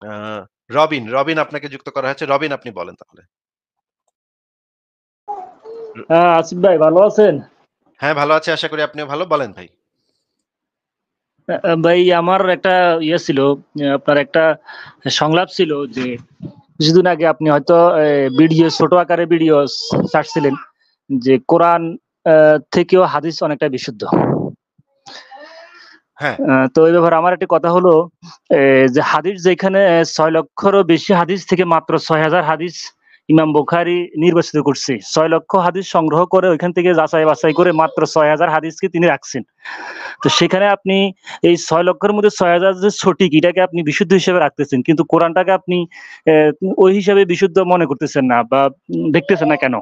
আ রবিন আপনাকে যুক্ত করা হয়েছে। রবিন আপনি বলেন তাহলে। র হ্যাঁ, আসিফ ভাই ভালো আছেন? হ্যাঁ, ভালো আছি। আশা করি আপনিও ভালো। বলেন ভাই। ভাই আমার একটা ইয়ে ছিল, আপনার একটা সংলাপ ছিল যে কিছুদিন আগে আপনি হয়তো ভিডিও, ছোট আকারে ভিডিও ছাড়ছিলেন যে কোরআন থেকেও হাদিস অনেকটা বিশুদ্ধ। হ্যাঁ, তো এই ব্যাপারে আমার একটা কথা হলো, যে হাদিস যেখানে 6 লক্ষেরও বেশি হাদিস থেকে মাত্র 6,000 হাদিস ইমাম বুখারী নির্বাচিত করছে। 6 লক্ষ হাদিস সংগ্রহ করে ওইখান থেকে যাচাই বাছাই করে মাত্র 6,000 হাদিসকে তিনি রাখছেন। তো সেখানে আপনি এই 6 লক্ষের মধ্যে 6,000 যে সঠিক, এটাকে আপনি বিশুদ্ধ হিসেবে রাখতেছেন, কিন্তু কোরআনটাকে আপনি ওই হিসাবে বিশুদ্ধ মনে করতেছেন না বা দেখতেছেন না কেন?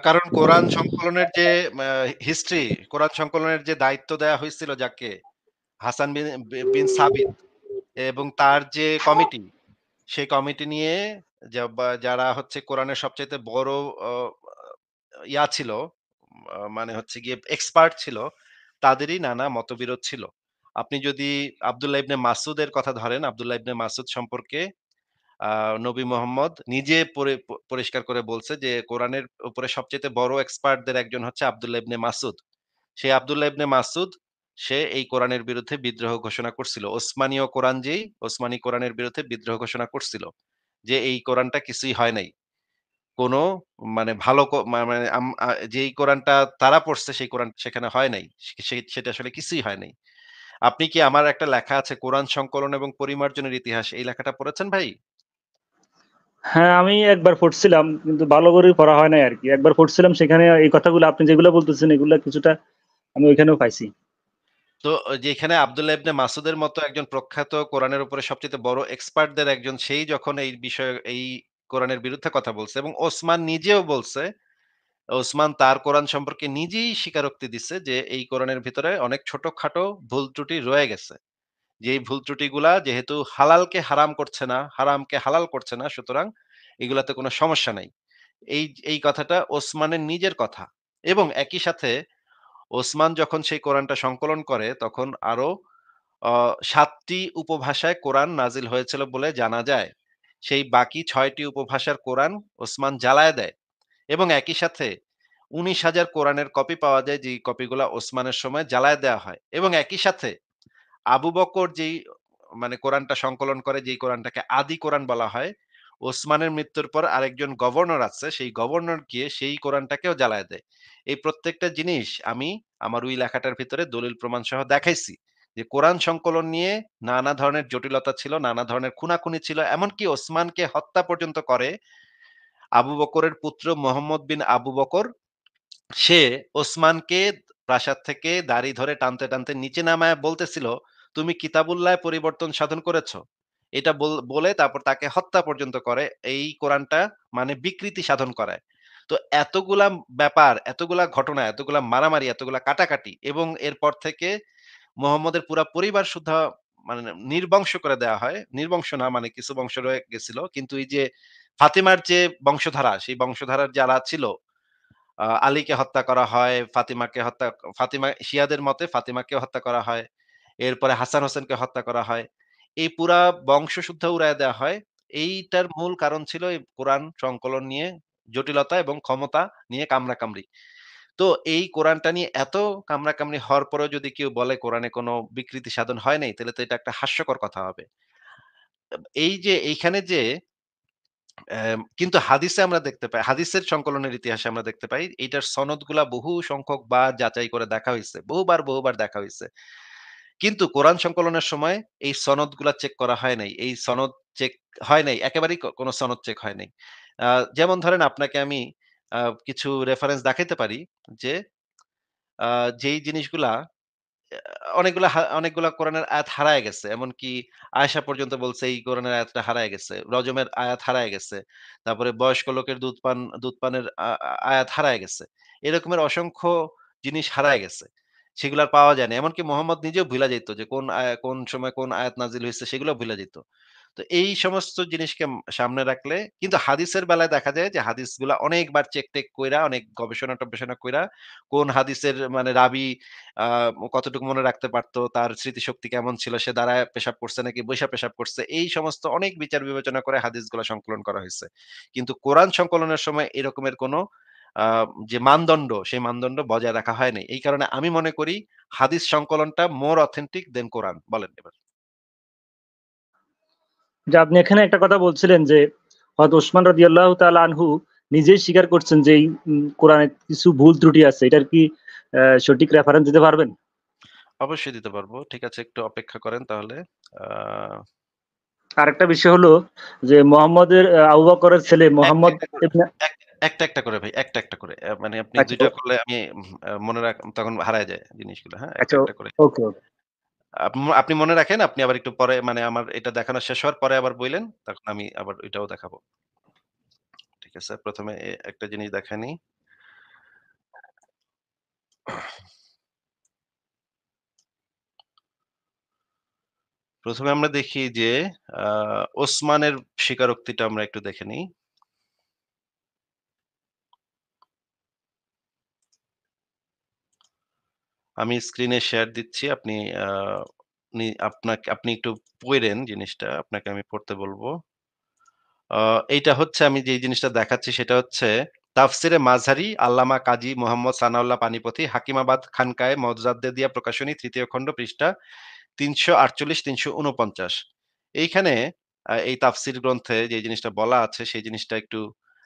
কারণ কোরআন সংকলনের যে আ হিস্ট্রি, কোরআন সংকলনের যে দায়িত্ব দেয়া হয়েছিল যাকে হাসান বিন সাবিত এবং তার যে কমিটি, সেই কমিটি নিয়ে যারা হচ্ছে কোরআনের সবচাইতে বড় অ ছিল, মানে হচ্ছে গিয়ে এক্সপার্ট ছিল, তাদেরই নানা মতবিরোধ ছিল। আপনি যদি আব্দুল্লাহ ইবনে মাসুদের কথা ধরেন, আব্দুল্লাহ ইবনে মাসুদ সম্পর্কে আ নবী মোহাম্মদ নিজে পরিষ্কার করে বলছে যে, কোরআনের উপরে সবচাইতে বড় এক্সপার্টদের একজন হচ্ছে আব্দুল্লাহ ইবনে মাসুদ। সেই আব্দুল্লাহ ইবনে মাসুদ সে এই কোরআনের বিরুদ্ধে বিদ্রোহ ঘোষণা করছিল। ওসমানীয় কোরআন যেই, ওসমানী কোরআনের বিরুদ্ধে বিদ্রোহ ঘোষণা করছিল। যে এই কোরআনটা কিছুই হয় নাই। কোন মানে ভালো মানে যেই কোরআনটা তারা পড়ছে সেই কোরআন সেখানে হয় নাই। সেটা আসলে কিছুই হয় নাই। আপনি কি আমার একটা লেখা আছে কোরআন সংকলন এবং পরিমার্জনের ইতিহাস, এই লেখাটা পড়েছেন ভাই? হ্যাঁ, আমি একবার পড়ছিলাম কিন্তু ভালো করে পড়া হয় নাই আরকি। একবার পড়ছিলাম, সেখানে এই কথাগুলো আপনি যেগুলো বলতেছেন এগুলা কিছুটা আমি ওইখানেও পাইছি। তো যেখানে আব্দুল্লাহ ইবনে মাসুদের মতো একজন প্রখ্যাত কোরআনের উপরে সবচাইতে বড় এক্সপার্টদের একজন, সেই যখন এই বিষয়ে এই কোরআনের বিরুদ্ধে কথা বলছে এবং ওসমান নিজেও বলছে, ওসমান তার কোরআন সম্পর্কে নিজেই স্বীকারোক্তি দিচ্ছে যে এই কোরআনের ভিতরে অনেক ছোটখাটো ভুল ত্রুটি রয়ে গেছে। যেই ভুল ত্রুটিগুলা যেহেতু হালালকে হারাম করছে না, হারামকে হালাল করছে না, সুতরাং এগুলাতে কোনো সমস্যা নাই। এই এই কথাটা ওসমানের নিজের কথা। এবং একই সাথে ওসমান যখন সেই কোরআনটা সংকলন করে তখন আরো ৭ টি উপভাষায় কোরআন নাজিল হয়েছিল বলে জানা যায়। সেই বাকি ৬ টি উপভাষার কোরআন ওসমান জ্বালায় দেয় এবং একই সাথে ১৯,০০০ কোরআনের কপি পাওয়া যায়, যেই কপিগুলা ওসমানের সময় জ্বালায় দেওয়া হয় এবং একই সাথে আবু বকর যেই মানে কোরআনটা সংকলন করে, যেই কোরআনটাকে আদি কোরআন বলা হয়, ওসমানের মৃত্যুর পর আরেকজন গভর্নর আছে, সেই গভর্নর গিয়ে সেই কোরআনটাকেও জ্বালায় দেয়। এই প্রত্যেকটা জিনিস আমি আমার ওই লেখাটার ভিতরে দলিল প্রমাণ সহ দেখাইছি। যে কোরআন সংকলন নিয়ে নানা ধরনের জটিলতা ছিল, নানা ধরনের খুনাখুনি ছিল। এমনকি ওসমানকে হত্যা পর্যন্ত করে আবু বকরের পুত্র মোহাম্মদ বিন আবু বকর। সে ওসমানকে প্রাসাদ থেকে দাড়ি ধরে টানতে, টানতে নিচে নামায়া বলতেছিল, "তুমি কিতাবুল্লাহ পরিবর্তন সাধন করেছ।" এটা বলে তারপর তাকে হত্যা পর্যন্ত করে। এই কোরআনটা মানে বিকৃতি সাধন করায়। তো এতগুলা ব্যাপার, এতগুলা ঘটনা, এতগুলা মারামারি, এতগুলা কাটাকাটি এবং এরপর থেকে মুহাম্মদের পুরা পরিবার সুদ্ধা মানে নির্বংশ করে দেয়া হয়। নির্বংশ না, মানে কিছু বংশ রয়ে গেছিল। কিন্তু এই যে ফাতিমার যে বংশধারা, সেই বংশধারার যারা ছিল, আলীকে হত্যা করা হয়, ফাতিমা শিয়াদের মতে ফাতিমাকে হত্যা করা হয়। এরপরে হাসান হোসেনকে হত্যা করা হয়। এই পুরা বংশ শুদ্ধ উড়ায় দেয়া হয়। এইটার মূল কারণ ছিল এই কোরআন সংকলন নিয়ে জটিলতা এবং ক্ষমতা নিয়ে কামড়াকামড়ি। তো এই কোরআনটা নিয়ে এত কামড়াকামড়ি হওয়ার পরেও যদি কেউ বলে কোরআনে কোনো বিকৃতি সাধন হয় নাই, তাহলে তো এটা একটা হাস্যকর কথা হবে। এই যে এইখানে যে কিন্তু হাদিসে আমরা দেখতে পাই, হাদিসের সংকলনের ইতিহাসে আমরা দেখতে পাই এইটার সনদগুলা বহু সংখ্যক বার যাচাই করে দেখা হইছে। বহুবার, বহুবার দেখা হইছে। কিন্তু কোরআন সংকলনের সময় এই সনদগুলা চেক করা হয় নাই। এই সনদ চেক হয় নাই। একেবারেই কোন সনদ চেক হয় নাই। আ যেমন ধরেন আপনাকে আমি আ কিছু রেফারেন্স দেখাইতে পারি যে আ যেই জিনিসগুলা অনেকগুলা কোরআনের আয়াত হারায় গেছে। এমনকি আয়েশা পর্যন্ত বলছে এই কোরআনের আয়াতটা হারায় গেছে। রজমের আয়াত হারায় গেছে। তারপরে বয়স্ক লোকের দুধ পানের আয়াত হারায় গেছে। এরকমের অসংখ্য জিনিস হারায় গেছে। সেগুলো আর পাওয়া যায় না। এমনকি মোহাম্মদ নিজেও ভুইলা যাইত যে কোন সময় কোন আয়াত নাজিল হইছে সেগুলোও ভুইলা যাইত। তো এই সমস্ত জিনিসকে সামনে রাখলে কিন্তু হাদিসের বেলায় দেখা যায় যে হাদিসগুলা অনেকবার চেক-টেক কইরা, অনেক গবেষণা-টবেষণা কইরা, কোন হাদিসের মানে রাবি আ কতটুকু মনে রাখতে পারত, তার স্মৃতিশক্তি কেমন ছিল, সে দাঁড়ায় পেশাব করছে নাকি বইসা পেশাব করছে, এই সমস্ত অনেক বিচার বিবেচনা করে হাদিসগুলা সংকলন করা হইছে। কিন্তু কোরআন সংকলনের সময় এরকমের কোন আ যে মানদণ্ড, সেই মানদণ্ড বজায় রাখা হয় নাই। এই কারণে আমি মনে করি হাদিস সংকলনটা more authentic than কোরআন। বলেন এবার। যে আপনি এখানে একটা কথা বলছিলেন যে হযরত ওসমান রাদিয়াল্লাহু তাআলা আনহু নিজেই স্বীকার করছেন যে এই কোরআনে কিছু ভুল ত্রুটি আছে। এটার কি সঠিক রেফারেন্স দিতে পারবেন? অবশ্যই দিতে পারবো। ঠিক আছে, একটু অপেক্ষা করেন তাহলে। আ আরেকটা বিষয় হলো যে মোহাম্মদের আবু বকরের ছেলে একটা, মোহাম্মদ একটা করে ইবনে একটা করে ভাই, একটা করে। মানে আপনি আচ্ছা ২ টা করলে আমি মনে তখন হারায় যায় জিনিসগুলো, হ্যাঁ? আচ্ছা একটা করে। ওকে, ওকে। আপনি মনে রাখেন, আপনি আবার একটু পরে মানে আমার এটা দেখানো শেষ হওয়ার পরে আবার বইলেন, তখন আমি আবার ওইটাও দেখাবো। ঠিক আছে? ১ম এ একটা জিনিস দেখায় নিই। ১ম এ আমরা দেখি যে আ ওসমানের স্বীকারোক্তিটা আমরা একটু দেখে নিই। আমি স্ক্রিনে শেয়ার দিচ্ছি। আপনি আ আপনি একটু পইড়েন জিনিসটা। আপনাকে আমি পড়তে বলব। এইটা হচ্ছে আমি যেই জিনিসটা দেখাচ্ছি সেটা হচ্ছে তাফসিরে মাযহারি আল্লামা কাজী মোহাম্মদ সানাউল্লাহ পানিপথী হাকিমাবাদ খানকায়ে মওজাদ্দেদিয়া প্রকাশনী ৩য় খণ্ড পৃষ্ঠা ৩৪৮-৩৪৯। এইখানে এই তাফসির গ্রন্থে যে জিনিসটা বলা আছে সেই জিনিসটা একটু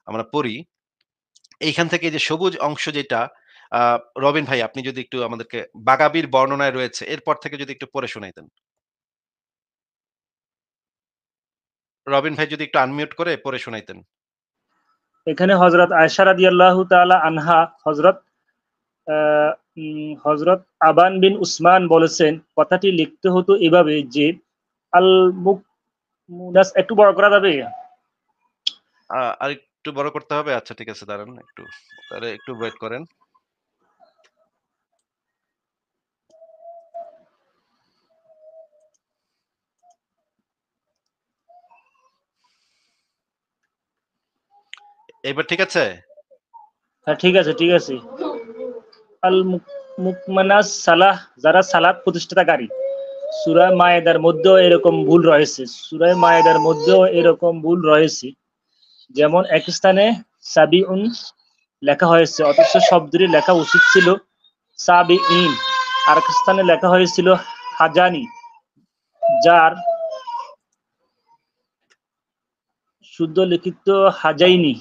আমরা পড়ি। এইখান থেকে এই যে সবুজ অংশ যেটা আ রবিন ভাই আপনি যদি একটু আমাদেরকে বাগাবীর বর্ণনায় রয়েছে এরপর থেকে যদি একটু পড়ে শোনাইতেন। রবিন ভাই যদি একটু আনমিউট করে পড়ে শোনাইতেন। এখানে হযরত আয়েশা রাদিয়াল্লাহু তাআলা আনহা আ হযরত আবান বিন উসমান বলেছেন, কথাটি লিখতে হতো এভাবে যে আল মুক মুনাস একটু বড় করা যাবে? আরেকটু বড় করতে হবে? আচ্ছা ঠিক আছে দাঁড়ান একটু। তাহলে একটু ওয়েট করেন। এইবার ঠিক আছে? হ্যাঁ, ঠিক আছে, ঠিক আছে। আল মুকমানাস সালাহ, যারা সালাত প্রতিষ্ঠাতাকারী। সূরা মায়েদার মধ্যেও এরকম ভুল রয়েছে। সূরা মায়েদার মধ্যেও এরকম ভুল রয়েছে। যেমন এক স্থানে সাবিউন লেখা হয়েছে অথচ শব্দটি লেখা উচিত ছিল সাবিঈন। আরেক স্থানে লেখা হয়েছিল হাজানি, যার শুদ্ধ লিখিত হাজাইনি।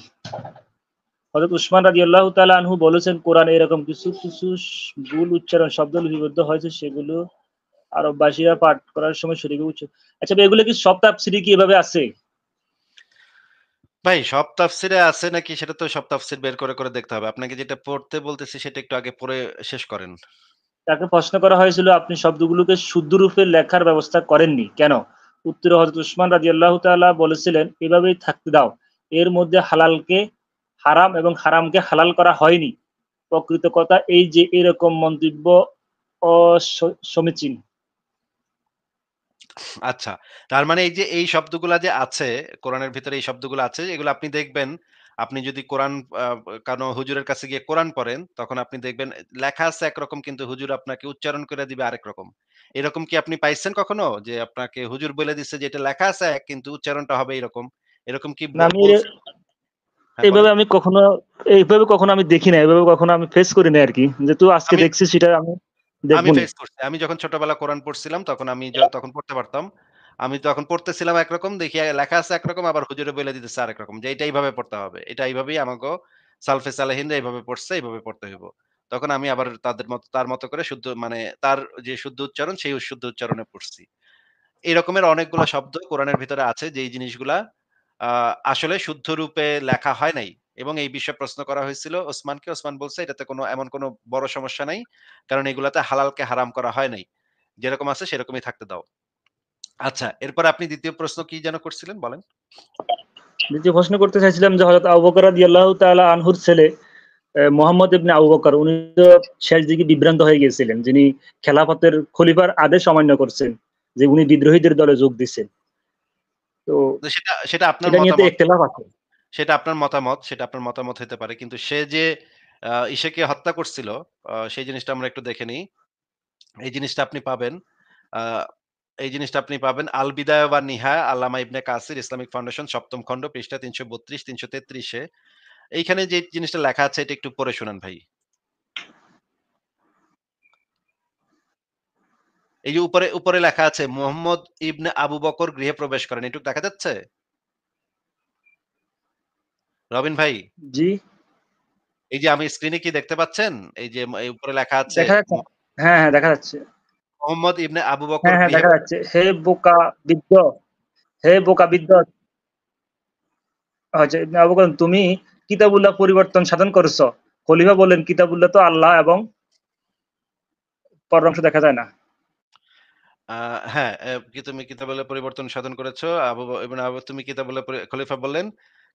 হযরত উসমান রাদিয়াল্লাহু তাআলা আনহু বলেছেন, কোরআনে এরকম কিছু কিছু ভুল উচ্চারণ শব্দ লিপিবদ্ধ হয়েছে, সেগুলো আরববাসীরা পাঠ করার সময় সঠিকভাবে আচ্ছা ভাই, এগুলো কি সব তাফসীরে কি এভাবে আছে? ভাই সব তাফসিরে আছে নাকি সেটা তো সব তাফসির বের করে দেখতে হবে। আপনাকে যেটা পড়তে বলতেছি সেটা একটু আগে পড়ে শেষ করেন। তাকে প্রশ্ন করা হয়েছিল, আপনি শব্দগুলোকে শুদ্ধ রূপে লেখার ব্যবস্থা করেননি কেন? উত্তরে হযরত উসমান রাদিয়াল্লাহু তাআলা বলেছিলেন, এভাবেই থাকতে দাও। এর মধ্যে হালালকে হারাম এবং হারামকে হালাল করা হয়নি। প্রকৃত কথা এই যে এরকম মন্তব্য সমীচীন। আচ্ছা। তার মানে এই যে এই শব্দগুলা যে আছে, কোরআনের ভিতরে এই শব্দগুলো আছে, এগুলো আপনি দেখবেন, আপনি যদি কোরআন আ কানো হুজুরের কাছে গিয়ে কোরআন পড়েন, তখন আপনি দেখবেন লেখা আছে একরকম কিন্তু হুজুর আপনাকে উচ্চারণ করে দিবে আরেক রকম। এরকম কি আপনি পাইছেন কখনো? যে আপনাকে হুজুর বলে দিচ্ছে যে এটা লেখা আছে এক কিন্তু উচ্চারণটা হবে এরকম। এরকম কি না, আমি বলছে? হ্যাঁ বলেন। এইভাবে কখনো আমি দেখি নাই। এভাবে কখনো আমি ফেস করি নাই আরকি। যেহেতু আজকে আমি দেখছি সেটা আমি আমি দেখবনি। ফেস করছি। আমি যখন ছোটবেলা কোরআন পড়ছিলাম তখন আমি তখন পড়তে পারতাম। আমি তখন পড়তেছিলাম একরকম দেখি লেখা আছে একরকম আবার হুজুরে বইলে দিতেছে আরেক রকম। যে এটা এইভাবে পড়তে হবে। এটা এইভাবেই আমাগো সালফে সালেহিনরা এইভাবে পড়ছে, এইভাবে পড়তে হইব। তখন আমি আবার তার মতো করে শুদ্ধ মানে তার যে শুদ্ধ উচ্চারণ সেই শুদ্ধ উচ্চারণে পড়ছি। এই রকমের অনেকগুলা শব্দ কোরআনের ভিতরে আছে যেই জিনিসগুলা আ আসলে শুদ্ধ রূপে লেখা হয় নাই। এবং এই বিষয়ে প্রশ্ন করা হয়েছিল ওসমানকে। ওসমান বলছে এটাতে এমন কোনো বড় সমস্যা নাই। কারণ এগুলাতে হালালকে হারাম করা হয় নাই। যেরকম আছে সেরকমই থাকতে দাও। আচ্ছা, এরপরে আপনি ২য় প্রশ্ন কি যেন করছিলেন বলেন? দ্বিতীয় প্রশ্ন করতে চাইছিলাম যে হযরত আবু বকর রাদিয়াল্লাহু তাআলা আনহুর ছেলে মুহাম্মদ ইবনে আবু বকর, উনি তো শেষ দিকে বিভ্রান্ত হয়ে গিয়েছিলেন, যিনি খেলাফতের খলিফার আদেশ অমান্য করছেন, যে উনি বিদ্রোহীদের দলে যোগ দিচ্ছেন। তো তো সেটা সেটা আপনার এটা নিয়ে তো মতামত। ইখতিলাফ আছে। সেটা আপনার মতামত হতে পারে। কিন্তু সে যে ইসেকে হত্যা করছিল, সেই জিনিসটা আমরা একটু দেখে নিই। এই জিনিসটা আপনি পাবেন। আ এই জিনিসটা আপনি পাবেন আল বিদায়া ওয়ান নিহায়া আল্লামা ইবনে কাসির ইসলামিক ফাউন্ডেশন ৭ম খণ্ড পৃষ্ঠা ৩৩২-৩৩৩ এ। এইখানে যে জিনিসটা লেখা আছে এটা একটু পড়ে শোনান ভাই। এই যে উপরে লেখা আছে মুহাম্মদ ইবনে আবু বকর গৃহে প্রবেশ করেন। এটুক দেখা যাচ্ছে? রবিন ভাই, জি, এই যে আমি স্ক্রিনে কি দেখতে পাচ্ছেন? এই যে এই উপরে লেখা আছে দেখা যাচ্ছে? হ্যাঁ, হ্যাঁ, দেখা যাচ্ছে। মুহাম্মদ ইবনে আবু বকর হ্যাঁ, হ্যাঁ, গৃহে দেখা যাচ্ছে। হে বোকা বিদ্য আচ্ছা, ইবনে আবু বকর, তুমি কিতাবুল্লাহ পরিবর্তন সাধন করেছ। খলিফা বললেন, কিতাবুল্লাহ তো আল্লাহ এবং পরের অংশ দেখা যায় না। আ হ্যাঁ, তুমি কিতাবুল্লাহ পরিবর্তন সাধন করেছো। ইবনে আবু তুমি কিতাবুল্লাহ খলিফা বললেন,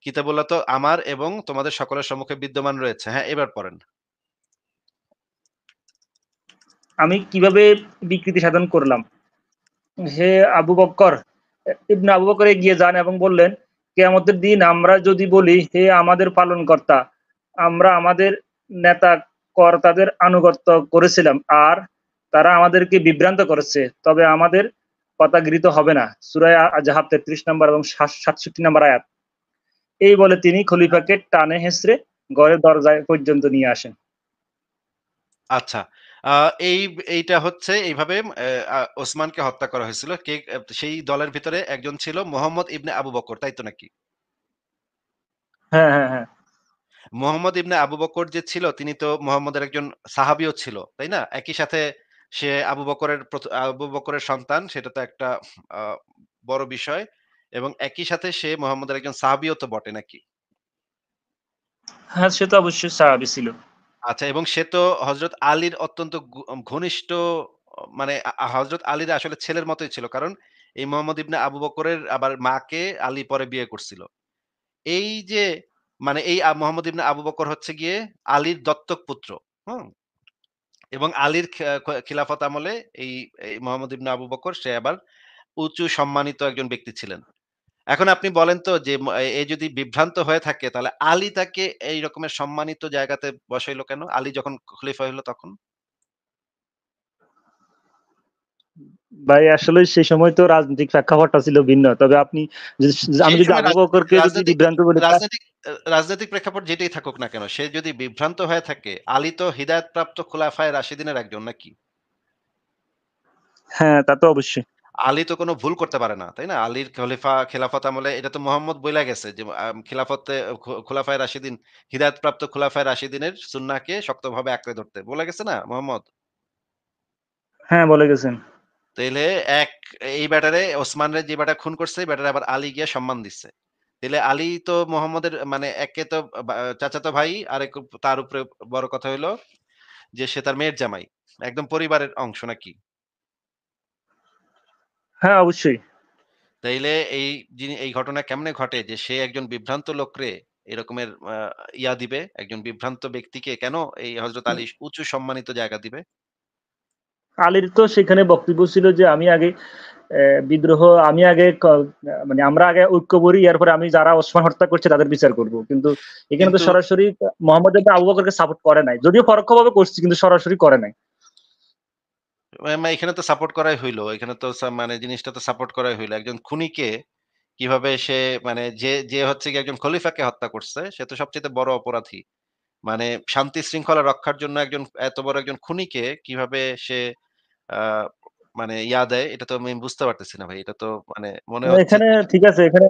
কিতাবুল্লাহ তো আমার এবং তোমাদের সকলের সম্মুখে বিদ্যমান রয়েছে। হ্যাঁ, এবার পড়েন। আমি কিভাবে বিকৃতি সাধন করলাম? হে আবু বক্কর, ইবনে আবু বকর এগিয়ে যান এবং বললেন, কিয়ামতের দিন আমরা যদি বলি, হে আমাদের পালনকর্তা, আমরা আমাদের নেতা কর্তাদের আনুগত্য করেছিলাম আর তারা আমাদেরকে বিভ্রান্ত করেছে, তবে আমাদের কথা গৃহীত হবে না। সূরা আহজাব ৩৩ নম্বর এবং ৬৭ নম্বর আয়াত। এই বলে তিনি খলিফাকে টানে হেঁচড়ে ঘরের দরজায় পর্যন্ত নিয়ে আসেন। আচ্ছা। আ এই এইটা হচ্ছে এইভাবে ওসমানকে হত্যা করা হয়েছিল। সেই দলের ভিতরে একজন ছিল মুহাম্মদ ইবনে আবু বকর, তাই তো নাকি? হ্যাঁ, হ্যাঁ, হ্যাঁ। মুহাম্মদ ইবনে আবু বকর যে ছিল তিনি তো মুহাম্মদের একজন সাহাবীও ছিল, তাই না? একই সাথে সে আবু বকরের সন্তান, সেটা তো একটা আ বড় বিষয় এবং একই সাথে সে মুহাম্মদের একজন সাহাবীও তো বটে নাকি? হ্যাঁ, সে তো অবশ্যই সাহাবী ছিল। আচ্ছা, এবং সে তো হযরত আলীর অত্যন্ত ঘনিষ্ঠ, মানে হযরত আলীর আসলে ছেলের মতোই ছিল। কারণ এই মুহাম্মদ ইবনে আবু বকরের আবার মাকে আলী পরে বিয়ে করছিল। এই যে মানে এই মুহাম্মদ ইবনে আবু বকর হচ্ছে গিয়ে আলীর দত্তক পুত্র। হুম? এবং আলীর খিলাফত আমলে এই মুহাম্মদ ইবনে আবু বকর সে আবার উঁচু সম্মানিত একজন ব্যক্তি ছিলেন। এখন আপনি বলেন তো যে এ যদি বিভ্রান্ত হয়ে থাকে তাহলে আলী তাকে এই রকমের সম্মানিত জায়গাতে বসাইলো কেন? আলী যখন খলিফা হইল তখন? ভাই আসলে সেই সময় তো রাজনৈতিক প্রেক্ষাপটটা ছিল ভিন্ন। তবে আপনি যদি আমি সেই যদি সময় আবু বকরকে যদি রাজনৈতিক বিভ্রান্ত বলি রাজনৈতিক রাজনৈতিক প্রেক্ষাপট যেটাই থাকুক না কেন, সে যদি বিভ্রান্ত হয়ে থাকে, আলী তো হিদায়াতপ্রাপ্ত খুলাফায়ে রাশিদিনের একজন নাকি? হ্যাঁ, তা তো অবশ্যই। আলী তো কোনো ভুল করতে পারে না, তাই না? আলীর খেলাফত আমলে এটা তো মুহাম্মদ বইলা গেছে যে খিলাফতে খুলাফায়ে রাশিদিন, হিদায়াতপ্রাপ্ত খুলাফায়ে রাশিদিনের সুন্নাহকে শক্তভাবে আঁকড়ে ধরতে। বলে গেছে না মুহাম্মদ? হ্যাঁ, বলে গেছেন। তাইলে এক এই ব্যাটারে ওসমানরে যে ব্যাটা খুন করছে, এই ব্যাটারে আবার আলী গিয়া সম্মান দিচ্ছে। তাইলে আলী তো মুহাম্মদের মানে একে তো চাচাতো ভাই, আরেক তার উপরে বড় কথা হইলো যে সে তার মেয়ের জামাই। একদম পরিবারের অংশ নাকি? হ্যাঁ, অবশ্যই। তাইলে এই ঘটনা কেমনে ঘটে যে সে একজন বিভ্রান্ত লোকরে এরকমের দিবে? একজন বিভ্রান্ত ব্যক্তিকে কেন এই হযরত আলী উঁচু সম্মানিত জায়গা দিবে? আলীর তো সেখানে বক্তব্য ছিল যে আমি আগে বিদ্রোহ আমি আগে মানে আমরা আগে ঐক্য করি, এরপরে আমি যারা ওসমান হত্যা করছে তাদের বিচার করব। কিন্তু এখানে তো কিন্তু সরাসরি মোহাম্মদ ইবনে আবু বকরকে সাপোর্ট করে নাই। যদিও পরোক্ষভাবে করছে কিন্তু সরাসরি করে নাই। এখানে তো সাপোর্ট করাই হইল। এখানে তো মানে জিনিসটা তো সাপোর্ট করাই হইল। একজন খুনিকে কিভাবে সে মানে যে হচ্ছে গিয়ে একজন খলিফাকে হত্যা করছে, সে তো সবচাইতে বড় অপরাধী। মানে শান্তি শৃঙ্খলা রক্ষার জন্য এত বড় একজন খুনিকে কিভাবে সে আ মানে দেয়, এটা তো আমি বুঝতে পারতেছি না ভাই। এটা তো মানে মনে হচ্ছে এখানে যে ঠিক আছে, এখানে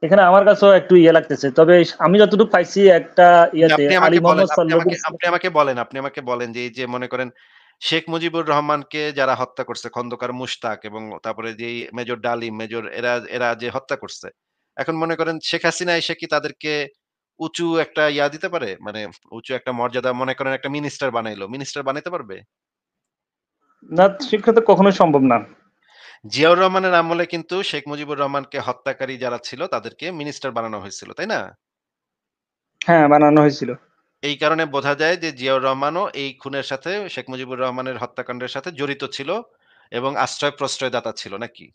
এখানে আমার কাছেও একটু ইয়ে লাগতেছে। তবে আমি যতটুকু পাইছি একটা যে ইয়েতে আলী মোহাম্মদ সাল্লাল্লাহু আলাইহি আপনি আমাকে বলেন যে এই যে মনে করেন শেখ মুজিবুর রহমানকে যারা হত্যা করছে খন্দকার মুশতাক এবং তারপরে যেই মেজর ডালিম, মেজর এরা যে হত্যা করছে। এখন মনে করেন শেখ হাসিনা এসে কি তাদেরকে উঁচু একটা দিতে পারে? মানে উঁচু একটা মর্যাদা, মনে করেন একটা মিনিস্টার বানাইলো। মিনিস্টার বানাইতে পারবে? না, সেক্ষেত্রে কখনোই সম্ভব না। জিয়াউর রহমানের আমলে কিন্তু শেখ মুজিবুর রহমানকে হত্যাকারী যারা ছিল তাদেরকে মিনিস্টার বানানো হয়েছিল, তাই না? হ্যাঁ, বানানো হয়েছিল। এই কারণে বোঝা যায় যে জিয়াউর রহমানও এই খুনের সাথে, শেখ মুজিবুর রহমানের হত্যাকাণ্ডের সাথে জড়িত ছিল এবং আশ্রয় প্রশ্রয়দাতা ছিল নাকি?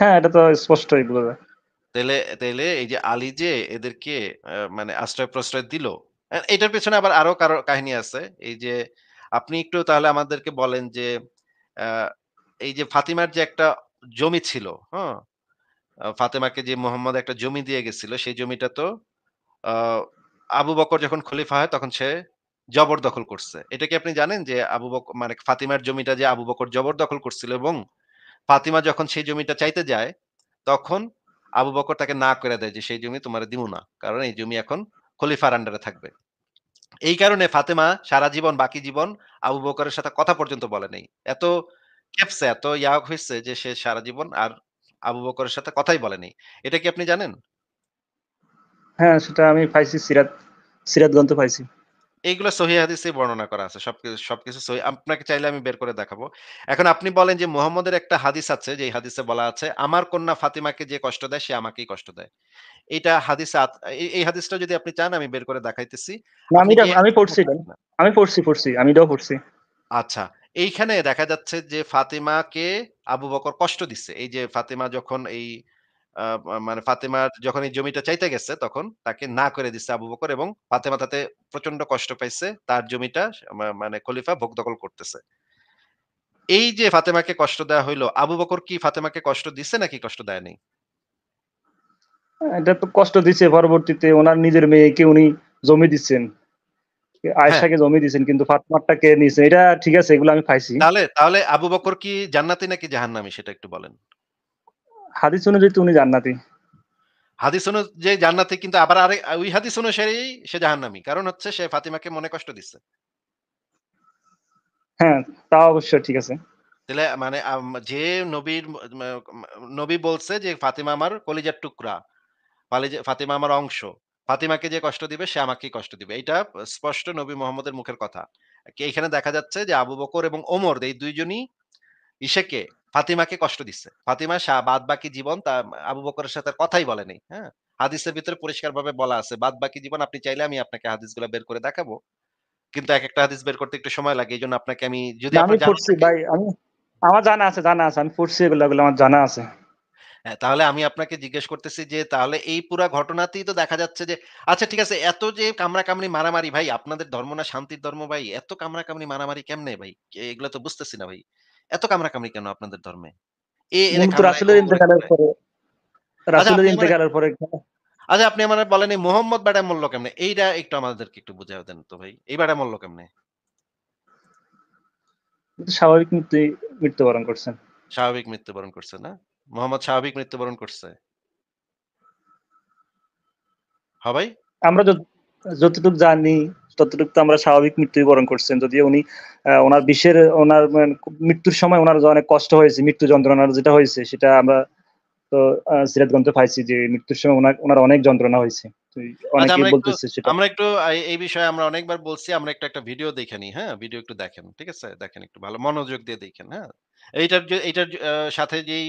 হ্যাঁ, এটা তো স্পষ্টই বোঝা যায়। তাইলে তাইলে এই যে আলী যে এদেরকে মানে আশ্রয়-প্রশ্রয় দিল। এটার পেছনে আবার আরো কারো কাহিনী আছে। এই যে আপনি একটু তাহলে আমাদেরকে বলেন যে আ এই যে ফাতিমার যে একটা জমি ছিল, হ্যাঁ? ফাতেমাকে যে মোহাম্মদ একটা জমি দিয়ে গেছিল, সেই জমিটা তো আ আবু বকর যখন খলিফা হয় তখন সে জবরদখল করছে। এটা কি আপনি জানেন যে আবু বক মানে ফাতিমার জমিটা যে আবু বকর জবরদখল করছিল এবং ফাতিমা যখন সেই জমিটা চাইতে যায়, তখন আবু বকর তাকে না করে দেয় যে, "সেই জমি তোমারে দিমু না। কারণ এই জমি এখন খলিফার আন্ডারে থাকবে।" এই কারণে ফাতেমা সারা জীবন বাকি জীবন আবু বকরের সাথে কথা পর্যন্ত বলে নাই। এত খেপছে, এত হইছে যে সে সারা জীবন আর আবু বকরের সাথে কথাই বলে নাই। এটা কি আপনি জানেন? হ্যাঁ, সেটা আমি পাইছি সিরাত গ্রন্থে পাইছি। এইগুলো সহিহ হাদিসেই বর্ণনা করা আছে। সবকিছু সহি আপনাকে চাইলে আমি বের করে দেখাবো। এখন আপনি বলেন যে মুহাম্মদের একটা হাদিস আছে, যেই হাদিসে বলা আছে, "আমার কন্যা ফাতিমাকে যে কষ্ট দেয় সে আমাকেই কষ্ট দেয়।" এইটা হাদিসে এই হাদিসটা যদি আপনি চান আমি বের করে দেখাইতেছি। না, আপনি কি এই আমি হাদিসটা পড়ছি পড়ছেন এটা। কিনা? আমি পড়ছি। আমি এটাও পড়ছি। আচ্ছা। এইখানে দেখা যাচ্ছে যে ফাতিমাকে আবু বকর কষ্ট দিচ্ছে। এই যে ফাতিমা যখন এই আ মানে ফাতিমার যখন এই জমিটা চাইতে গেছে তখন তাকে না করে দিচ্ছে আবু বকর এবং ফাতেমা তাতে প্রচন্ড কষ্ট পাইছে। তার জমিটা মানে খলিফা ভোগ দখল করতেছে। এই যে ফাতেমাকে কষ্ট দেওয়া হইলো, আবু বকর কি ফাতেমাকে কষ্ট দিছে নাকি কষ্ট দেয় নাই? এটা তো কষ্ট দিছে, পরবর্তীতে উনার নিজের মেয়েকে উনি জমি দিচ্ছেন। হ্যাঁ, আয়েশাকে জমি দিছেন কিন্তু ফাতেমারটা কে নিছে। এটা ঠিক আছে, এগুলো আমি পাইছি। তাহলে আবু বকর কি জান্নাতি নাকি জাহান্নামী সেটা একটু বলেন। হাদিস অনুযায়ী তো উনি জান্নাতি। হাদিস অনুযায়ী জান্নাতি কিন্তু আবার ওই হাদিস অনুসারেই সে জাহান্নামী। কারণ হচ্ছে সে ফাতিমাকে মনে কষ্ট দিচ্ছে। হ্যাঁ, তা অবশ্য ঠিক আছে। তাইলে মানে যে নবীর মা মা নবী বলছে যে ফাতিমা আমার কলিজার টুকরা। ফাতিমা আমার অংশ। ফাতিমাকে যে কষ্ট দিবে সে আমাকেই কষ্ট দিবে। এইটা স্পষ্ট নবী মুহাম্মদের মুখের কথা। এইখানে দেখা যাচ্ছে যে আবু বকর এবং ওমর এই ২ জনই ইসেকে ফাতিমাকে কষ্ট দিচ্ছে। ফাতিমা বাদবাকি জীবন আবু বকরের সাথে আর কথাই বলে নাই। হ্যাঁ? হাদিসের ভিতরে পরিষ্কারভাবে বলা আছে। বাদবাকি জীবন আপনি চাইলে আমি আপনাকে হাদিসগুলা বের করে দেখাবো। কিন্তু একেকটা হাদিস বের করতে একটু সময় লাগে। এজন্য আপনাকে আমি যদি না, আমি আপনার জানা পড়ছি থাকে ভাই। আমার জানা আছে। আমি পড়ছি এগুলো আমার জানা আছে। হ্যাঁ, তাহলে আমি আপনাকে জিজ্ঞেস করতেছি যে তাহলে এই পুরা ঘটনাতেই তো দেখা যাচ্ছে যে আচ্ছা ঠিক আছে এত যে কামড়াকামড়ি মারামারি ভাই আপনাদের ধর্ম না শান্তির ধর্ম ভাই? এত কামড়াকামড়ি মারামারি কেমনে ভাই? এগুলা তো বুঝতেছি না ভাই। এত কামড়াকামড়ি কেন আপনাদের ধর্মে? এরে মূলত কামড়ায়, ও রাসূলের ওরে ইন্তেকালের কামড়ায়। পরে আচ্ছা আপনি আমারে বলেন এই মোহাম্মদ বেডা মরল কেমনে? এইটা একটু আমাদেরকে একটু বুঝায় দেন তো ভাই। এই বেডা মরল কেমনে? স্বাভাবিক মৃত্যুবরণ করছেন। স্বাভাবিক মৃত্যুবরণ করছে না? মোহাম্মদ স্বাভাবিক মৃত্যুবরণ করছে? হ্যাঁ ভাই? আমরা যতটুকু জানি ততটুকু তো আমরা স্বাভাবিক মৃত্যুই বরণ করছেন। যদিও উনি উনার মৃত্যুর সময় উনার যে অনেক কষ্ট হয়েছে, মৃত্যু যন্ত্রণার যেটা হয়েছে সেটা আমরা তো সিরাত গ্রন্থে পাইছি যে মৃত্যুর সময় উনার অনেক যন্ত্রণা হয়েছে। তো আচ্ছা অনেকেই বলতেছে সেটা। আমরা একটু এই বিষয়ে আমরা অনেকবার বলছি। আমরা একটা ভিডিও দেখে নিই, হ্যাঁ? ভিডিও একটু দেখেন। ঠিক আছে? দেখেন একটু ভালো মনোযোগ দিয়ে দেখেন, হ্যাঁ? এইটার সাথে যেই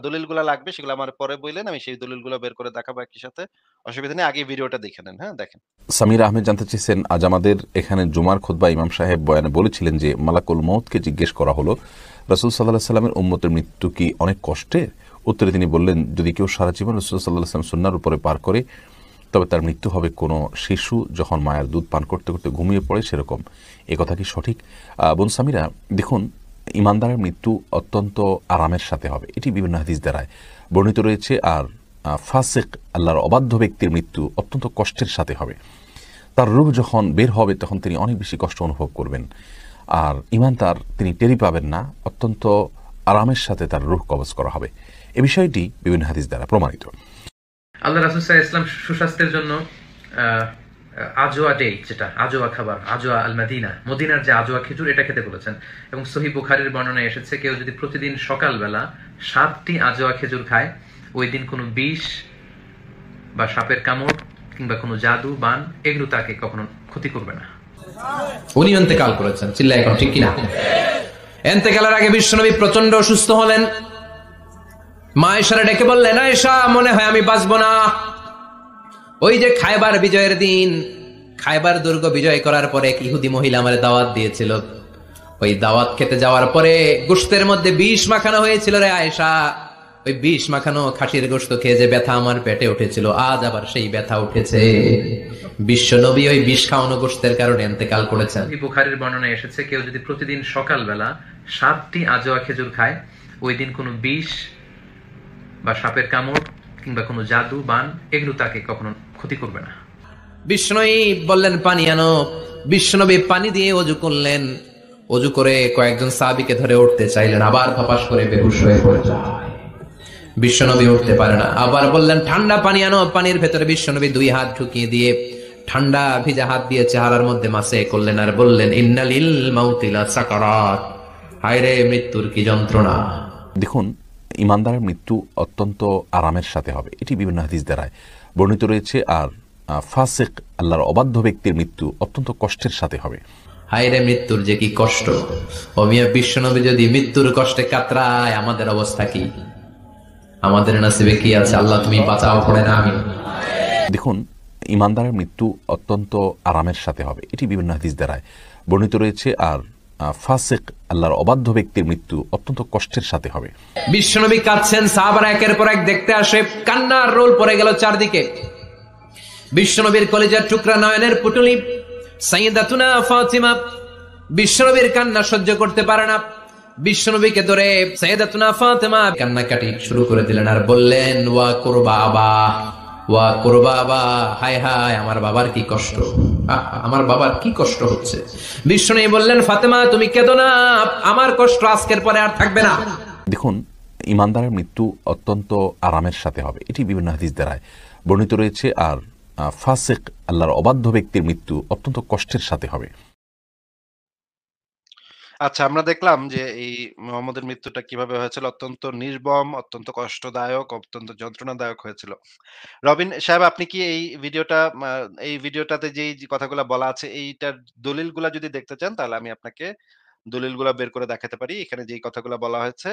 দলিলগুলা লাগবে সেগুলো আমার পরে বইলেন। আমি সেই দলিলগুলো বের করে দেখাবো একই সাথে। অসুবিধা নেই। আগে ভিডিওটা দেখে নেন, হ্যাঁ? দেখেন। সামির আহমেদ জানতে চেয়েছেন, আজ আমাদের এখানে জুমার খুতবা ইমাম সাহেব বয়ানে বলেছিলেন যে মালাকুল মউতকে জিজ্ঞেস করা হলো রাসূল সাল্লাল্লাহু আলাইহি সাল্লামের উম্মতের মৃত্যু কি অনেক কষ্টের? উত্তরে তিনি বললেন, যদি কেউ সারা জীবন রাসূল সাল্লাল্লাহু আলাইহি সাল্লাম সুন্নাহর উপরে পার করে তবে তার মৃত্যু হবে কোনো শিশু যখন মায়ের দুধ পান করতে করতে ঘুমিয়ে পড়ে সেরকম। এ কথা কি সঠিক? বোন সামিরা, দেখুন, ইমানদারের মৃত্যু অত্যন্ত আরামের সাথে হবে, এটি বিভিন্ন হাদিস দ্বারায় বর্ণিত রয়েছে। আর ফাসিক, আল্লাহর অবাধ্য ব্যক্তির মৃত্যু অত্যন্ত কষ্টের সাথে হবে। তার রূহ যখন বের হবে তখন তিনি অনেক বেশি কষ্ট অনুভব করবেন। আর ইমানদার তিনি টেরি পাবেন না, অত্যন্ত আরামের সাথে তার রূহ কবজ করা হবে। এ বিষয়টি বিভিন্ন হাদিস দ্বারা প্রমাণিত। আল্লাহ রাসূল সাল্লাল্লাহু আলাইহি ওয়াসাল্লাম সুস্বাস্থ্যের জন্য আজওয়া ডেট, যেটা আজওয়া খাবার, আজওয়া আল মাদিনা, মদিনার যে আজওয়া খেজুর, এটা খেতে বলেছেন। এবং সহিহ বুখারীর বর্ণনায় এসেছে কেউ যদি প্রতিদিন সকালবেলা 7টি আজওয়া খেজুর খায়, ওই দিন কোনো বিষ বা সাপের কামড় কিংবা কোনো জাদু বান এগুলো তাকে কখনো ক্ষতি করবে না। উনি ইন্তেকাল করেছেন, চিল্লায় এখন ঠিক কিনা? ইন্তেকালের আগে বিশ্বনবী প্রচন্ড অসুস্থ হলেন। মা আয়েশারে ডেকে বললেন, আয়েশা, মনে হয় আমি বাঁচব না। ওই যে খায়বার বিজয়ের দিন, খায়বার দুর্গ বিজয় করার পরে এক ইহুদি মহিলা আমার দাওয়াত দিয়েছিল। ওই দাওয়াত খেতে যাওয়ার পরে গোশতের মধ্যে বিষ মাখানো হয়েছিল রে আয়েশা। ওই বিষ মাখানো খাসির গোশত খেয়ে যে ব্যথা আমার পেটে উঠেছিল, আজ আবার সেই ব্যথা উঠেছে। বিশ্ব নবী ওই বিষ খাওয়ানো গোশতের কারণে ইন্তেকাল করেছেন। এই বুখারীর বর্ণনায় এসেছে, কেউ যদি প্রতিদিন সকালবেলা 7টি আজোয়া খেজুর খায়, ওই দিন কোনো বিষ বা সাপের কামড় কিংবা কোনো জাদু বান এগুলো তাকে কখনো ক্ষতি করবে না। বিষ্ণুই বললেন পানি আনো। বিশ্বনবী পানি দিয়ে অজু করলেন। অজু করে কয়েকজন সাহাবীকে ধরে উঠতে চাইলেন, আবার ফপাস করে বেহুশ হয়ে পড়ে যায়। বিশ্বনবী উঠতে পারে না। আবার বললেন ঠান্ডা পানি আনো। পানির ভেতরে বিশ্বনবী 2 হাত ঢুকিয়ে দিয়ে ঠান্ডা ভিজা হাত দিয়ে চেহারার মধ্যে মাসে করলেন আর বললেন, ইন্নালিল মাউতি লাসাকারাত, হায় রে মৃত্যুর কি যন্ত্রণা। দেখুন, ইমানদারের মৃত্যু অত্যন্ত আরামের সাথে হবে, এটি বিভিন্ন হাদিস দ্বারায় বর্ণিত রয়েছে। আর ফাসিক, আল্লাহর অবাধ্য ব্যক্তির মৃত্যু অত্যন্ত কষ্টের সাথে হবে। হায় রে মৃত্যুর যে কি কষ্ট। ও মিয়া, বিশ্বনবী যদি মৃত্যুর কষ্টে কাতরায়, আমাদের অবস্থা কি? আমাদের নসিবে কি আছে? আল্লাহ তুমি বাঁচাও, পড়ে না আমি। দেখুন, ইমানদারের মৃত্যু অত্যন্ত আরামের সাথে হবে, এটি বিভিন্ন হাদিস দ্বারায় বর্ণিত রয়েছে। আর ফাসিক, আল্লাহর অবাধ্য ব্যক্তির মৃত্যু অত্যন্ত কষ্টের সাথে হবে। বিশ্বনবী কাঁদছেন, সাহাবারা একের পর এক দেখতে আসে, কান্নার রোল পড়ে গেল চারদিকে। বিশ্বনবীর কলিজার টুকরা নয়নের পুটুলি সাইয়্যিদাতুনা ফাতিমা বিশ্বনবীর কান্না সহ্য করতে পারে না। বিশ্বনবীকে ধরে সাইয়্যিদাতুনা ফাতিমা কান্নাকাটি শুরু করে দিলেন আর বললেন, ওয়া কুরবাবা, ওয়া কুরবাবা, হায় হায় আমার বাবার কি কষ্ট, আমার বাবার কি কষ্ট হচ্ছে। বিশ্বনবী বললেন, ফাতেমা তুমি কেঁদো না, আমার কষ্ট আজকের পরে আর থাকবে না। দেখুন, ইমানদারের মৃত্যু অত্যন্ত আরামের সাথে হবে, এটি বিভিন্ন হাদিস দ্বারায় বর্ণিত রয়েছে। আর ফাসিক, আল্লাহর অবাধ্য ব্যক্তির মৃত্যু অত্যন্ত কষ্টের সাথে হবে। আচ্ছা, আমরা দেখলাম যে এই মুহাম্মদের মৃত্যুটা কিভাবে হয়েছিল। অত্যন্ত নির্মম, অত্যন্ত কষ্টদায়ক, অত্যন্ত যন্ত্রণাদায়ক হয়েছিল। রবিন সাহেব, আপনি কি এই ভিডিওটাতে যেই যে কথাগুলা বলা আছে এইটার দলিলগুলা যদি দেখতে চান, তাহলে আমি আপনাকে দলিলগুলা বের করে দেখাতে পারি। এখানে যেই কথাগুলা বলা হয়েছে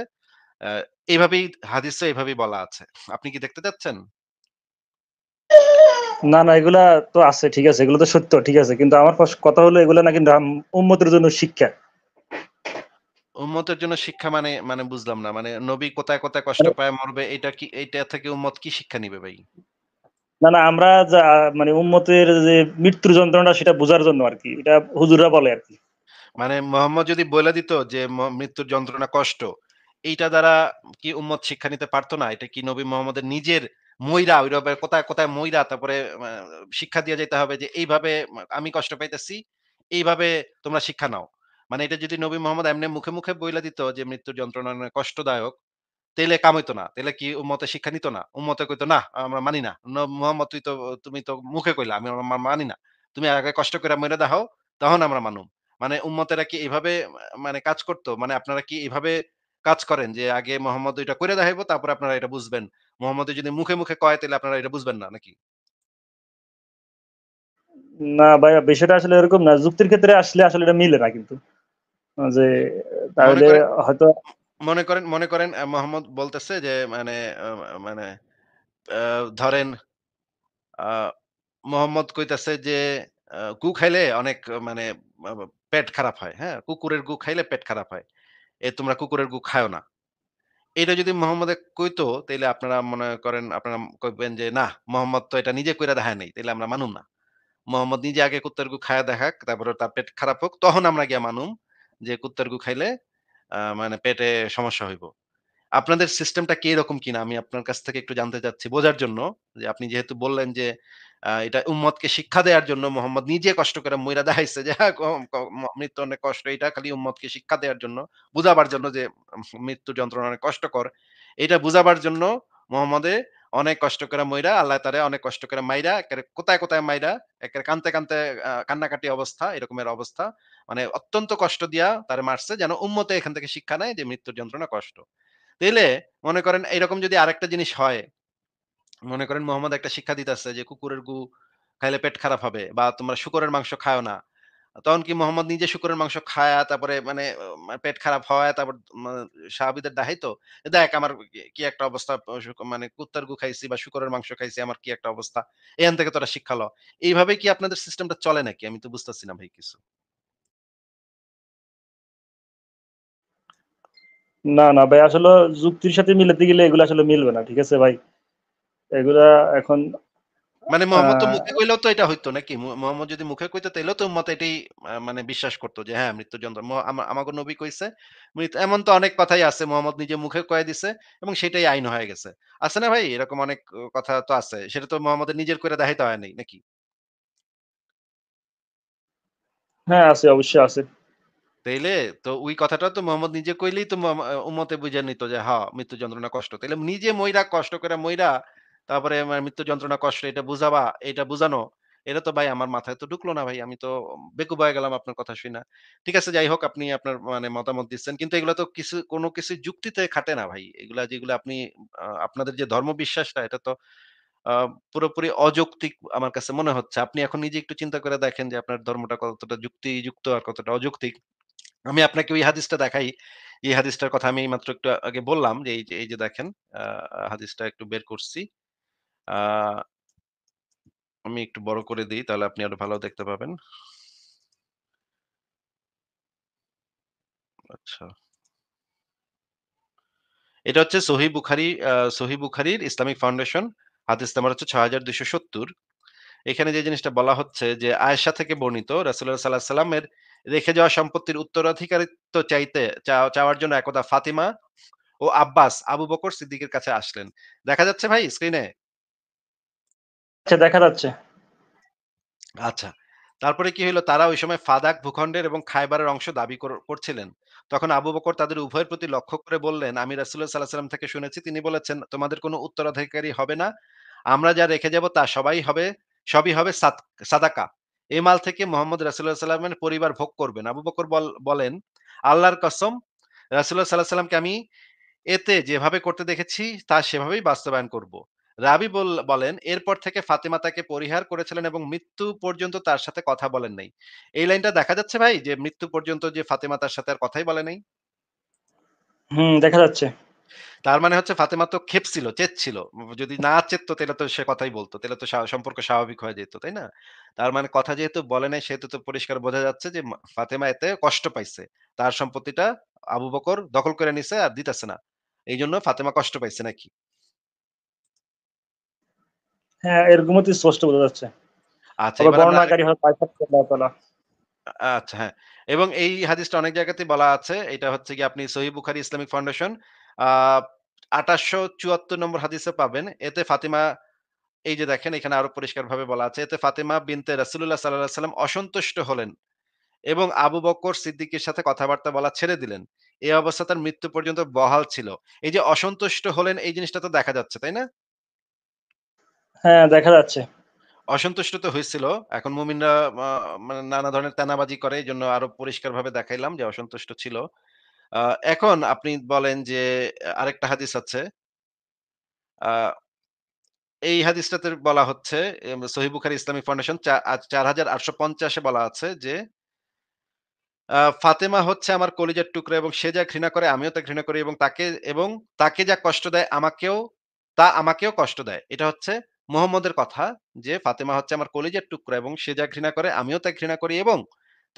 আ এইভাবেই হাদিসে এভাবেই বলা আছে। আপনি কি দেখতে চাচ্ছেন? না, না, এগুলা তো আছে, ঠিক আছে, এগুলো তো সত্য, ঠিক আছে, কিন্তু আমার কথা হলো এগুলা নাকি উম্মতের জন্য শিক্ষা। উম্মতের জন্য শিক্ষা মানে মানে বুঝলাম না। মানে নবী কোথায়, কোথায় কষ্ট পায় মরবে এইটা থেকে উম্মত কি শিক্ষা নিবে ভাই? না, না, আমরা যা মানে উম্মতের যে মৃত্যুর যন্ত্রণা সেটা বোঝার জন্য আরকি। এটা হুজুররা বলে আরকি। মানে মোহাম্মদ যদি বইলা দিত যে মৃত্যুর যন্ত্রণা কষ্ট, এইটা দ্বারা কি উম্মত শিক্ষা নিতে পারত না? এটা কি নবী মোহাম্মদের নিজের মইরা ওইভাবে কোথায়, কোথায় মইরা তারপরে শিক্ষা দিয়ে যাইতে হবে যে এইভাবে আমি কষ্ট পাইতেছি, এইভাবে তোমরা শিক্ষা নাও। মানে এটা যদি নবী মোহাম্মদ এমনি মুখে, মুখে বইলা দিত যে মৃত্যুর যন্ত্রণা অনেক কষ্টদায়ক, তাইলে কাম হইতো না। তাইলে কি উম্মতে শিক্ষা নিত না? উম্মতে কইতো, "নাহ, আমরা মানি না। মুহাম্মদ তুমি তো মুখে কইলা, মানি না। তুমি আগে কষ্ট কইরা মইরা দেখাও, তখন আমরা মানুম।" মানে উম্মতেরা কি এভাবে মানে কাজ করতো? মানে আপনারা কি এভাবে কাজ করেন যে আগে মোহাম্মদ ওইটা কইরা দেখাইবো, তারপরে আপনারা এটা বুঝবেন। মোহাম্মদ যদি মুখে, মুখে কয় তাইলে আপনারা এটা বুঝবেন না নাকি? না ভাইয়া, বিষয়টা আসলে এরকম না। যুক্তির ক্ষেত্রে আসলে আসলে এটা মিলে না কিন্তু। যে মনে তাহলে করেন হয়তো মনে করেন মোহাম্মদ বলতেছে যে মানে আ মানে আ ধরেন আ মোহাম্মদ কইতাছে যে গু খাইলে অনেক মানে আ পেট খারাপ হয়। হ্যাঁ? কুকুরের গু খাইলে পেট খারাপ হয়। তোমরা কুকুরের গু খায়ও না। এটা যদি মোহাম্মদে কইতো, তাইলে আপনারা মনে করেন আপনারা কইবেন যে, "নাহ, মোহাম্মদ তো এটা নিজে কইরা দেখায় নাই। তাইলে আমরা মানুম না। মোহাম্মদ নিজে আগে কুত্তার গু খায়া দেখাক, তারপরে তার পেট খারাপ হোক, তখন আমরা গিয়া মানুম যে কুত্তার গু খাইলে মানে পেটে সমস্যা হইব।" আপনাদের সিস্টেমটা কি এরকম কিনা আমি আপনার কাছ থেকে একটু জানতে চাচ্ছি বোঝার জন্য। যে আপনি যেহেতু বললেন যে এটা উম্মতকে শিক্ষা দেওয়ার জন্য মোহাম্মদ নিজে কষ্ট করে মইরা দেখাইছে যে হ্যাঁ, মৃত্যু অনেক কষ্ট। এটা খালি উম্মতকে শিক্ষা দেওয়ার জন্য, বুঝাবার জন্য যে মৃত্যু যন্ত্রণা অনেক কষ্টকর। এটা বুঝাবার জন্য মোহাম্মদে অনেক কষ্ট করে মইরা আল্লাহ তারে অনেক কষ্ট করে মাইরা একেবারে কোথায়, কোথায় মাইরা একেবারে কানতে, কানতে কান্নাকাটি অবস্থা, এরকমের অবস্থা। মানে অত্যন্ত কষ্ট দিয়া তারে মারছে যেন উম্মতে এখান থেকে শিক্ষা নেয় যে মৃত্যুর যন্ত্রণা কষ্ট। তাইলে মনে করেন এইরকম যদি আরেকটা জিনিস হয়, মনে করেন মোহাম্মদ একটা শিক্ষা দিতেছে যে কুকুরের গু খাইলে পেট খারাপ হবে বা তোমরা শূকরের মাংস খায়ও না। তখন কি মোহাম্মদ নিজে শূকরের মাংস খায়া তারপরে মানে পেট খারাপ হওয়ায় তারপর সাহাবীদের দেখাইতো, "দেখ আমার কি একটা অবস্থা মানে কুত্তার গু খাইছি বা শূকরের মাংস খাইছি আমার কি একটা অবস্থা। এখান থেকে তোরা শিক্ষা ল।" এইভাবে কি আপনাদের সিস্টেমটা চলে নাকি? আমি তো বুঝতেছি না ভাই কিছু। না না ভাই, আসলে যুক্তির সাথে মিলাতে গেলে এগুলো আসলে মিলবে না, ঠিক আছে ভাই? এগুলা এখন মানে মোহাম্মদ তো আহ, মুখে কইলেও তো এটা হইতো নাকি? মোহাম্মদ যদি মুখে কইতো তাইলেও তো উম্মত এটাই মানে বিশ্বাস করতো যে হ্যাঁ, মৃত্যুযন্ত্র আমাগো নবী কইছে। এমন তো অনেক কথাই আছে মোহাম্মদ নিজে মুখে কয়ে দিছে এবং সেটাই আইন হয়ে গেছে। আছে না ভাই? এরকম অনেক কথা তো আছে। সেটা তো মোহাম্মদের নিজের করে দেখাইতে হয় নাই নাকি? হ্যাঁ আছে, অবশ্যই আছে। তাইলে তো ওই কথাটা তো মোহাম্মদ নিজে কইলেই তো উম্মতে বুইঝা নিত যে মৃত্যু যন্ত্রণা কষ্ট। তাইলে নিজে মইরা কষ্ট করে মইরা তারপরে মৃত্যু যন্ত্রণা কষ্ট এটা বুঝাবা, এটা বুঝানো, এটা তো ভাই আমার মাথায় তো ঢুকলো না ভাই। আমি তো বেকুব হয়ে গেলাম আপনার কথা শুইনা। ঠিক আছে, যাই হোক, আপনি আপনার মানে মতামত দিচ্ছেন। কিন্তু এগুলা তো কোনো কিছু যুক্তিতে খাটে না ভাই। এগুলা যেগুলো আপনি আপনাদের যে ধর্মবিশ্বাসটা এটা তো আ পুরোপুরি অযৌক্তিক আমার কাছে মনে হচ্ছে। আপনি এখন নিজে একটু চিন্তা করে দেখেন যে আপনার ধর্মটা কতটা যুক্তিযুক্ত আর কতটা অযৌক্তিক। আমি আপনাকে ওই হাদিসটা দেখাই। এই হাদিসটার কথা আমি এইমাত্র একটু আগে বললাম যে এই যে দেখেন, আ হাদিসটা একটু বের করছি। আ আমি একটু বড় করে দেই তাহলে আপনি আরো ভালো দেখতে পাবেন। আচ্ছা। এটা হচ্ছে সহিহ বুখারীর ইসলামিক ফাউন্ডেশন। হাদিস নাম্বার হচ্ছে ৬২৭০। এখানে যে জিনিসটা বলা হচ্ছে যে আয়েশা থেকে বর্ণিত রাসূলুল্লাহ সাল্লাল্লাহু আলাইহি ওয়াসাল্লামের রেখে যাওয়া সম্পত্তির উত্তরাধিকারিত্ব চাইতে চাওয়ার জন্য একদা ফাতিমা ও আব্বাস আবু বকর সিদ্দিকের কাছে আসলেন। দেখা যাচ্ছে ভাই স্ক্রিনে? আচ্ছা, দেখা যাচ্ছে। আচ্ছা। তারপরে কি হইল? তারা ওই সময় ফাদাক ভূখণ্ডের এবং খায়বারের অংশ দাবি করছিলেন। তখন আবু বকর তাদের উভয়ের প্রতি লক্ষ্য করে বললেন, "আমি রাসূলুল্লাহ সাল্লাল্লাহু আলাইহি ওয়াসাল্লাম থেকে শুনেছি তিনি বলেছেন, তোমাদের কোনো উত্তরাধিকারী হবে না। আমরা যা রেখে যাব তা সবই হবে সাদাকা। এ মাল থেকে মুহাম্মদ রাসূলুল্লাহ সাল্লাল্লাহু আলাইহি ওয়াসাল্লামের পরিবার ভোগ করবেন।" আবু বকর বলেন, "আল্লাহর কসম, রাসূলুল্লাহ সাল্লাল্লাহু আলাইহি ওয়াসাল্লামকে আমি এতে যেভাবে করতে দেখেছি তা সেভাবেই বাস্তবায়ন করব।" রাবী বলেন, এরপর থেকে ফাতেমা তাকে পরিহার করেছিলেন এবং মৃত্যু পর্যন্ত তার সাথে কথা বলেন নাই। এই লাইনটা দেখা যাচ্ছে ভাই যে মৃত্যু পর্যন্ত যে ফাতেমা তার সাথে আর কথাই বলে নাই? দেখা যাচ্ছে। তার মানে হচ্ছে ফাতেমা তো খেপছিল, চেচ্ছিল। যদি না চেততো তাহলে তো সে কথাই বলতো। তাহলে তো সম্পর্ক স্বাভাবিক হয়ে যেত, তাই না? তার মানে কথা যেহেতু বলে নাই সেহেতু তো পরিষ্কার বোঝা যাচ্ছে যে ফাতেমা এতে কষ্ট পাইছে। তার সম্পত্তিটা আবু বকর দখল করে নিছে আর দিতেছে না। এইজন্য ফাতেমা কষ্ট পাইছে নাকি? হ্যাঁ, এরকমই তো স্পষ্ট বোঝা যাচ্ছে। আচ্ছা, তবে এবার আমরা বর্ণনাকারী হয় আল্লাহ তাআলা। আচ্ছা, হ্যাঁ। এবং এই হাদিসটা অনেক জায়গাতেই বলা আছে। এটা হচ্ছে গিয়ে আপনি সহিহ বুখারী ইসলামিক ফাউন্ডেশন আ ২৮৭৪ নম্বর হাদিসে পাবেন। এতে ফাতিমা, এই যে দেখেন এখানে আরো পরিষ্কারভাবে বলা আছে। এতে ফাতিমা বিনতে রাসূলুল্লাহ সাল্লাল্লাহু আলাইহি ওয়াসাল্লাম অসন্তুষ্ট হলেন এবং আবু বকর সিদ্দিকের সাথে কথাবার্তা বলা ছেড়ে দিলেন। এই অবস্থা তার মৃত্যু পর্যন্ত বহাল ছিল। এই যে অসন্তুষ্ট হলেন এই জিনিসটা তো দেখা যাচ্ছে, তাই না? হ্যাঁ, দেখা যাচ্ছে। অসন্তুষ্ট তো হইছিল। এখন মুমিনরা আ মানে নানা ধরনের তেনাবাজি করে। এজন্য আরো পরিষ্কারভাবে দেখাইলাম যে অসন্তুষ্ট ছিল। আ এখন আপনি বলেন যে আরেকটা হাদিস আছে। আ এই হাদিসটাতে বলা হচ্ছে সহিহ বুখারী ইসলামিক ফাউন্ডেশন ৪৮৫০ এ বলা আছে যে ফাতেমা হচ্ছে আমার কলিজার টুকরা এবং সে যা ঘৃণা করে আমিও তা ঘৃণা করি এবং তাকে যা কষ্ট দেয় আমাকেও কষ্ট দেয়। এটা হচ্ছে মুহাম্মদের কথা যে ফাতেমা হচ্ছে আমার কলিজার টুকরা এবং সে যা ঘৃণা করে আমিও তা ঘৃণা করি এবং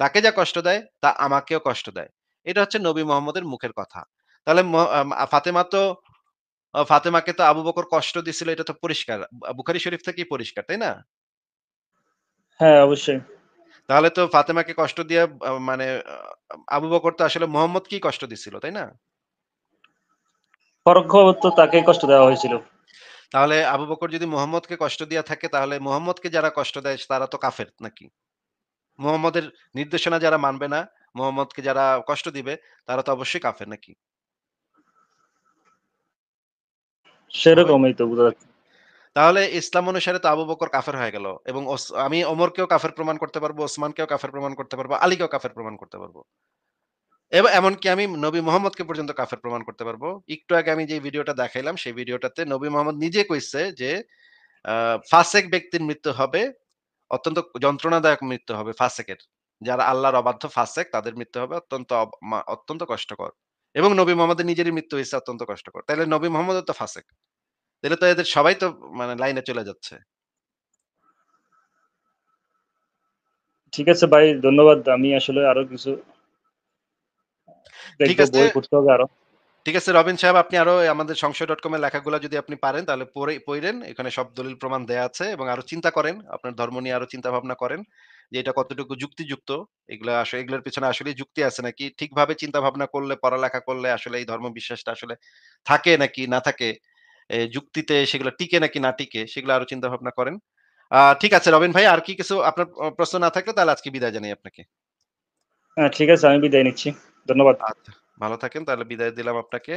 তাকে যা কষ্ট দেয় তা আমাকেও কষ্ট দেয়। এটা হচ্ছে নবী মুহাম্মদের মুখের কথা। তাহলে ম আম ফাতেমা তো ফাতেমাকে তো আবু বকর কষ্ট দিছিল, এটা তো পরিষ্কার। বুখারী শরীফ থেকেই পরিষ্কার, তাই না? হ্যাঁ, অবশ্যই। তাহলে তো ফাতেমাকে কষ্ট দিয়ে মানে আবু বকর তো আসলে মুহাম্মদকেই কষ্ট দিছিল, তাই না? পরোক্ষভাবে তো তাকেই কষ্ট দেওয়া হয়েছিল। তাহলে আবু বকর যদি মুহাম্মদকে কষ্ট দিয়া থাকে তাহলে মুহাম্মদকে যারা কষ্ট দেয় তারা তো কাফের নাকি? মুহাম্মদের নির্দেশনা যারা মানবে না, মুহাম্মদকে যারা কষ্ট দিবে তারা তো অবশ্যই কাফের নাকি? হবে? সেরকমই তো বোঝা যাচ্ছে। তাহলে ইসলাম অনুসারে তো আবু বকর কাফের হয়ে গেল এবং আমি ওমরকেও কাফের প্রমাণ করতে পারবো, ওসমানকেও কাফের প্রমাণ করতে পারবো, আলীকেও কাফের প্রমাণ করতে পারবো। এমনকি আমি নবী মুহাম্মদকে পর্যন্ত কাফের প্রমাণ করতে পারবো। একটু আগে আমি যে ভিডিওটা দেখাইলাম সেই ভিডিওটাতে নবী মুহাম্মদ নিজে কইছে যে আ ফাসেক ব্যক্তির মৃত্যু হবে, অত্যন্ত যন্ত্রণাদায়ক মৃত্যু হবে ফাসেকের। যারা আল্লাহর অবাধ্য ফাসেক তাদের মৃত্যু হবে অত্যন্ত কষ্টকর। এবং নবী মুহাম্মদের নিজেরই মৃত্যু হইছে অত্যন্ত কষ্টকর। তাইলে নবী মুহাম্মদও তো ফাসেক। তাইলে তো এদের সবাই তো মানে লাইনে চলে যাচ্ছে। ঠিক আছে ভাই, ধন্যবাদ। আমি আসলে আরো কিছু ঠিক দেখবো, আছে, বই পড়তে হবে আরো। ঠিক আছে রবিন সাহেব, আপনি আরো আমাদের সংশয়.com এর লেখাগুলা যদি আপনি পারেন তাহলে পইড়েন। এখানে সব দলিল প্রমাণ দেয়া আছে এবং আরো চিন্তা করেন। আপনার ধর্ম নিয়ে আরো চিন্তা ভাবনা করেন যে এটা কতটুকু যুক্তিযুক্ত। এগুলোর পেছনে আসলেই যুক্তি আছে নাকি? ঠিকভাবে চিন্তা ভাবনা করলে, পড়ালেখা করলে আসলে এই ধর্ম বিশ্বাসটা আসলে থাকে নাকি না থাকে? যুক্তিতে সেগুলো টিকে নাকি না টিকে? সেগুলো আরো চিন্তা ভাবনা করেন। ঠিক আছে রবিন ভাই, আর কি কিছু আপনার প্রশ্ন না থাকলে তাহলে আজকে বিদায় জানাই আপনাকে। ঠিক আছে, আমি বিদায় নিচ্ছি। ধন্যবাদ। আচ্ছা, ভালো থাকেন। তাহলে বিদায় দিলাম আপনাকে।